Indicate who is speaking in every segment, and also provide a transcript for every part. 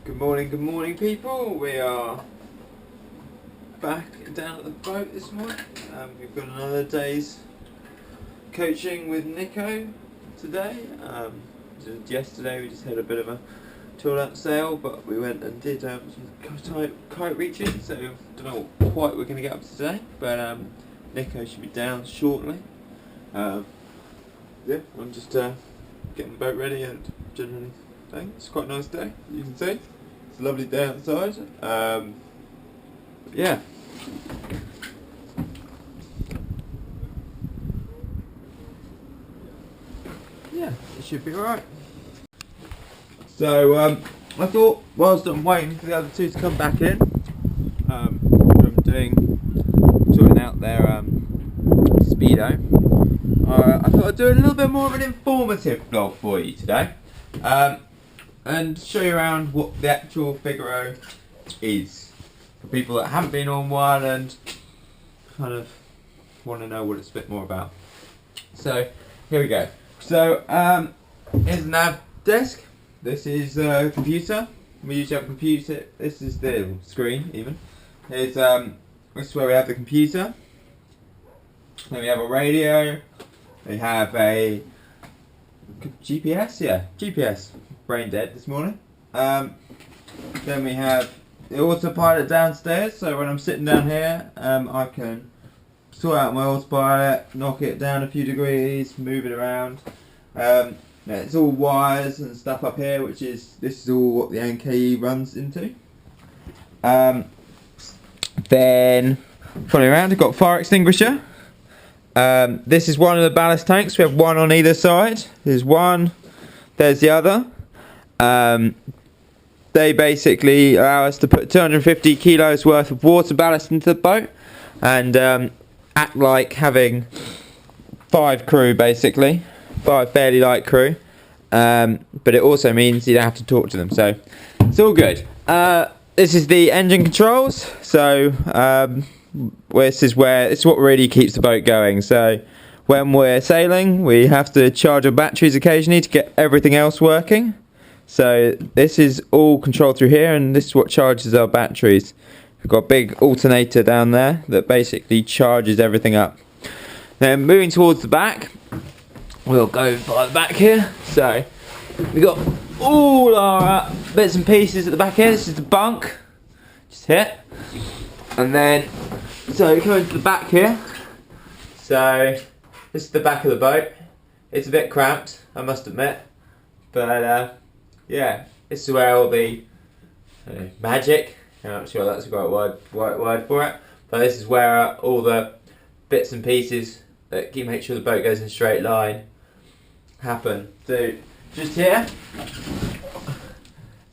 Speaker 1: Good morning people. We are back down at the boat this morning. We've got another day's coaching with Nico today. Yesterday we just had a bit of a tour out sail, but we went and did some kite reaching, so don't know what quite we're going to get up to today, but Nico should be down shortly. Yeah, I'm just getting the boat ready and generally it's quite a nice day, you can see. It's a lovely day outside. Yeah. Yeah, it should be alright. So, I thought, whilst I'm waiting for the other two to come back in, from sorting out their speedo, I thought I'd do a little bit more of an informative vlog for you today. And show you around what the actual Figaro is for people that haven't been on one and kind of want to know what it's a bit more about. So here we go. So here's the nav desk. This is a computer. We usually have a computer. This is the screen even. Here's this is where we have the computer. Then we have a radio. We have a GPS. Yeah, GPS. Brain dead this morning. Then we have the autopilot downstairs, so when I'm sitting down here I can sort out my autopilot, knock it down a few degrees, move it around. It's all wires and stuff up here, this is all what the NKE runs into. Then following around, I've got a fire extinguisher. This is one of the ballast tanks. We have one on either side. There's one, there's the other. They basically allow us to put 250 kilos worth of water ballast into the boat and act like having 5 crew, basically 5 fairly light crew, but it also means you don't have to talk to them, so it's all good. This is the engine controls, so this is what really keeps the boat going. So when we're sailing we have to charge our batteries occasionally to get everything else working. So this is all controlled through here, and this is what charges our batteries. We've got a big alternator down there that basically charges everything up. Then moving towards the back, we'll go by the back here. So we've got all our bits and pieces at the back here. This is the bunk, just here. And then, so coming to the back here. So this is the back of the boat. It's a bit cramped, I must admit, but yeah, this is where all the magic, I'm not sure that's a right word for it, but this is where all the bits and pieces that make sure the boat goes in a straight line happen. So just here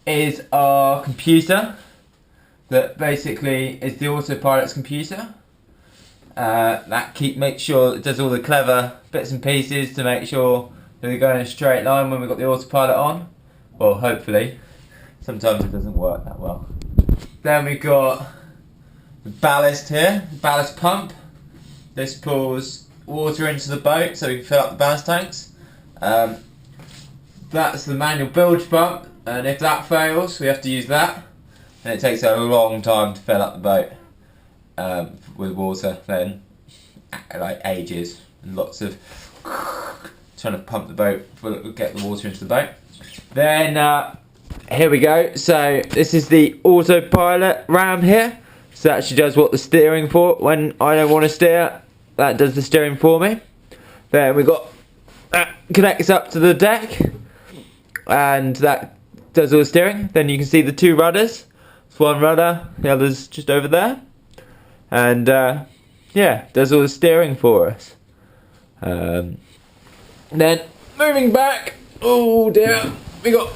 Speaker 1: is our computer that basically is the autopilot's computer. That makes sure it does all the clever bits and pieces to make sure that they go in a straight line when we've got the autopilot on. Well, hopefully. Sometimes it doesn't work that well. Then we've got the ballast here, the ballast pump. This pulls water into the boat so we can fill up the ballast tanks. That's the manual bilge pump, and if that fails we have to use that. And it takes a long time to fill up the boat with water, then like ages, and lots of trying to pump the boat, get the water into the boat. Then here we go. So this is the autopilot ram here. So that actually does what the steering for. When I don't want to steer, that does the steering for me. Then we got that connects up to the deck, and that does all the steering. Then you can see the 2 rudders. It's one rudder, the other's just over there, and yeah, does all the steering for us. Then moving back, oh dear, we got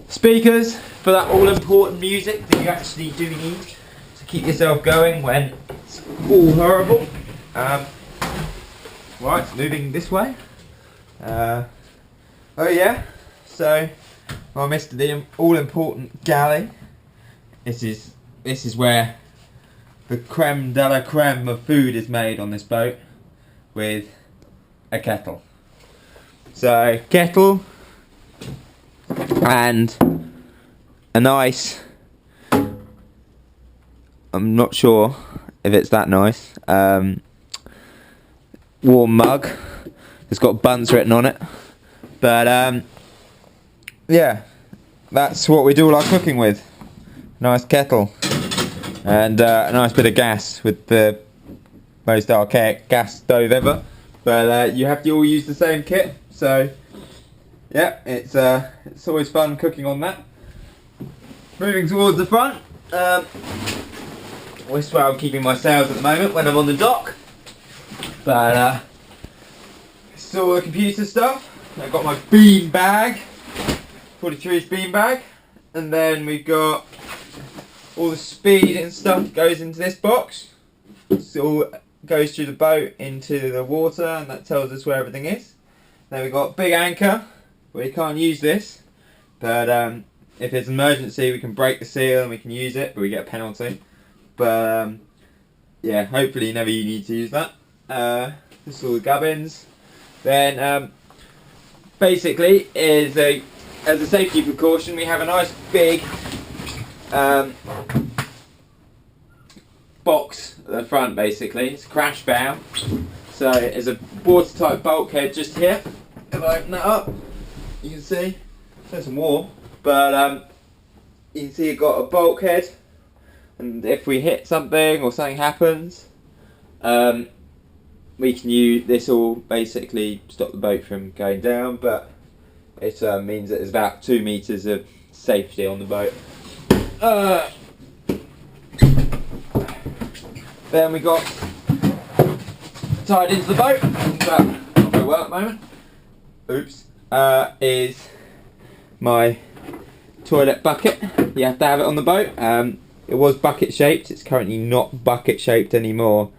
Speaker 1: speakers for that all-important music that you actually do need to keep yourself going when it's all horrible. Right, moving this way. Oh yeah, so I missed the all-important galley. This is where the creme de la creme of food is made on this boat, with a kettle. So kettle and a nice, I'm not sure if it's that nice, warm mug. It's got buns written on it. But yeah, that's what we do all our cooking with. Nice kettle. And a nice bit of gas with the most archaic gas stove ever. But you have to all use the same kit. So yeah, it's always fun cooking on that. Moving towards the front. This is where I'm keeping my sails at the moment when I'm on the dock. But this is all the computer stuff. I've got my bean bag, 43's bean bag, and then we've got all the speed and stuff goes into this box. It all goes through the boat into the water, and that tells us where everything is. Then we've got big anchor. We can't use this, but if it's an emergency we can break the seal and we can use it, but we get a penalty. But yeah, hopefully never you need to use that. This is all the gubbins. Then basically as a safety precaution we have a nice big box at the front. Basically it's a crash bow, so there's a watertight bulkhead just here. If I open that up you can see there's some warm, but you can see you've got a bulkhead, and if we hit something or something happens, we can use this all basically stop the boat from going down, but it means that there's about 2 meters of safety on the boat. Then we got tied into the boat, but not very well at the moment. Oops. Is my toilet bucket. You have to have it on the boat. It was bucket shaped, it's currently not bucket shaped anymore.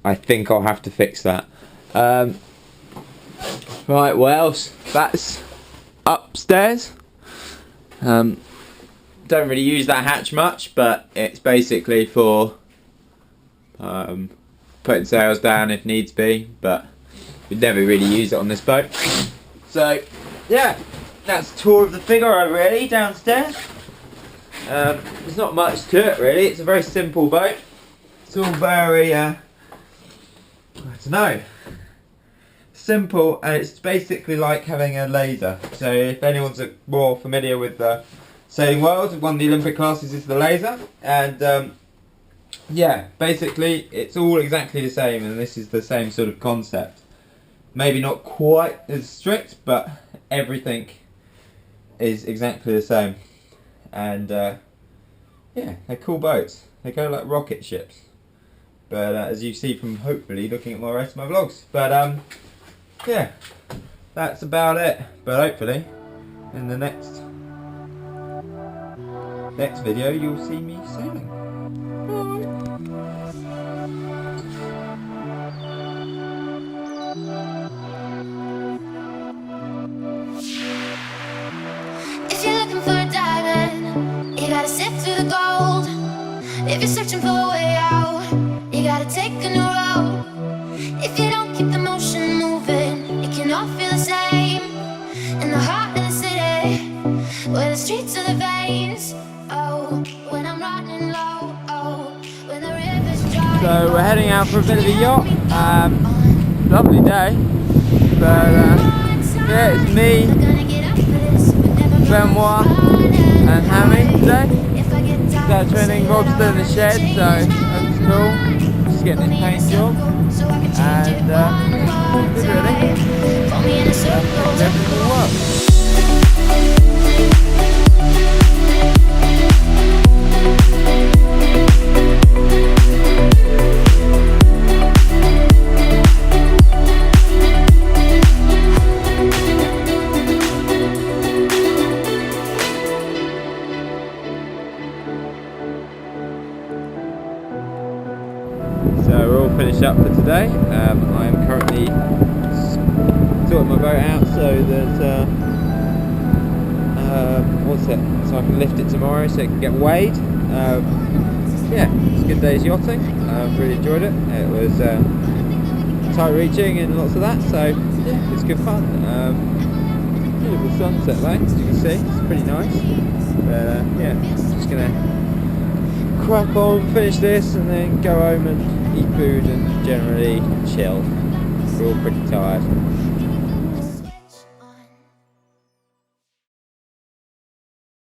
Speaker 1: I think I'll have to fix that. Right, what else? That's upstairs. Don't really use that hatch much, but it's basically for putting sails down if needs be, but we'd never really use it on this boat. So yeah, that's a tour of the Figaro really downstairs. There's not much to it really, it's a very simple boat. It's all very, I don't know, simple, and it's basically like having a laser. So if anyone's more familiar with the sailing world, one of the Olympic classes is the laser, and yeah, basically it's all exactly the same, and this is the same sort of concept. Maybe not quite as strict, but everything is exactly the same. And yeah, they're cool boats. They go like rocket ships. But as you see from hopefully looking at my rest of my vlogs. But yeah, that's about it. But hopefully in the next video you'll see me sailing. Bye.
Speaker 2: If you're looking for a diamond, you gotta sift through the gold. If you're searching for a way out, you gotta take a new road. If you don't keep the motion moving, it can all feel the same. In the heart of the city, where the streets are the veins. Oh, when I'm running low, oh, when the river's dry.
Speaker 1: So we're heading out for a bit of a yacht. Lovely day. But yeah, it's me, Benoit and Hammy today. Start training, Rob's still in the shed, so that's cool. Just getting his paint job. And good really. Everything will work. So we're all finished up for today. I am currently sorting my boat out so that so I can lift it tomorrow so it can get weighed. Yeah, it's a good day's yachting. Really enjoyed it. It was tight reaching and lots of that, so yeah, it's good fun. Beautiful sunset though, as you can see, it's pretty nice. But yeah, just gonna crack on, finish this, and then go home and eat food and generally chill. We're all pretty tired.